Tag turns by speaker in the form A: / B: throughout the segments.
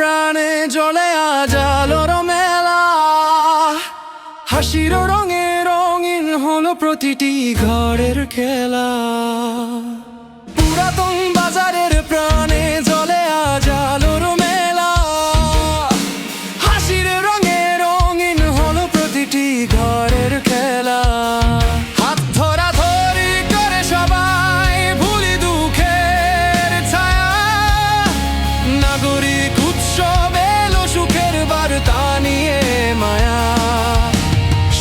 A: প্রাণে জ্বলে আজ আলোর মেলা। হাসির রঙে রঙিন হলো প্রতিটি ঘরের খেলা। পুরাতন বাজারের প্রাণে জ্বলে আজ আলোর মেলা। হাসির রঙে রঙিন হলো প্রতিটি ঘরের খেলা। হাত ধরাধরি করে সবাই ভুলি দুঃখের ছায়া। নাগরিক উৎসব এলো সুখের বার্তা নিয়ে মায়া।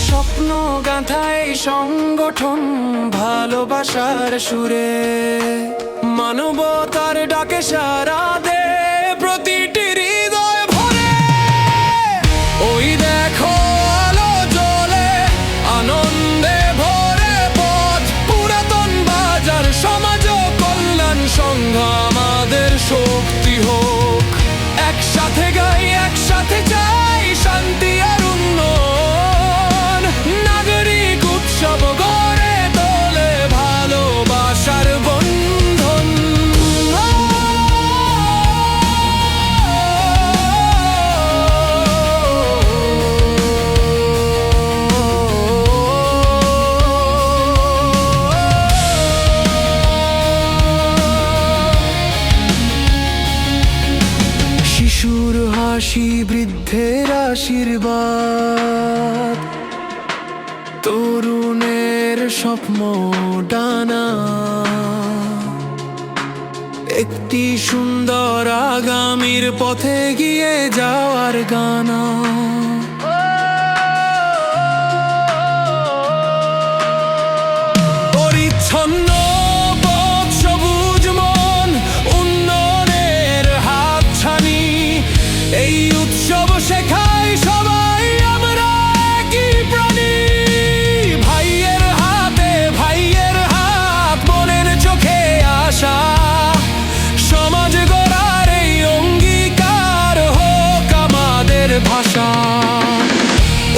A: স্বপ্ন গাঁথা এই সংগঠন ভালোবাসার সুরে। মানবতার ডাকে সারা দে প্রতিটি হৃদয় ভরে। ওই দেখো আলো জ্বলে আনন্দে ভরে পথ। পুরাতন বাজার সমাজ ও কল্যাণ সংঘ আমাদের শক্তি হোক। একসাথে গাই একসাথে চাই শান্তি আর উন্নয়ন। নাগরিক উৎসব গড়ে তোলে ভালোবাসার বন্ধন। শিশুর হাসি বৃদ্ধের আশীর্বাদ। তরুণের স্বপ্ন ডানা। একটি সুন্দর আগামীর পথে গিয়ে যাওয়ার গানা। পরিচ্ছন্ন পথ সবুজ মন উন্নয়নের হাতছানি। এই উৎসব শেখায় সবাই আমরা একই প্রাণী। ভাইয়ের হাতে ভাইয়ের হাত মনের চোখে আশা। সমাজ গড়ার এই অঙ্গীকার হোক আমাদের ভাষা।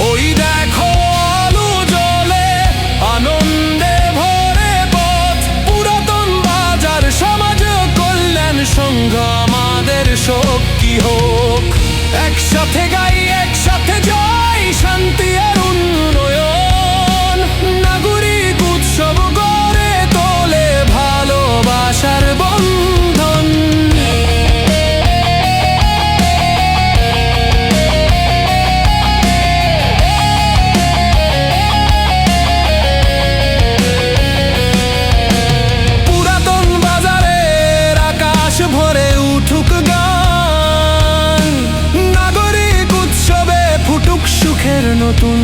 A: ওই দেখো আলো জ্বলে আনন্দে ভরে পথ। পুরাতন বাজার সমাজ কল্যাণ সংঘ আমাদের শক্তি হোক। একসাথে গাই একসাথে জয় শান্তি আর উন্নয়ন। নাগরিক উৎসব গড়ে তোলে ভালোবাসার বন্ধন। পুরাতন বাজারের আকাশ ভরে উঠুক গান। নাগরিক উৎসবে ফুটুক সুখের নতুন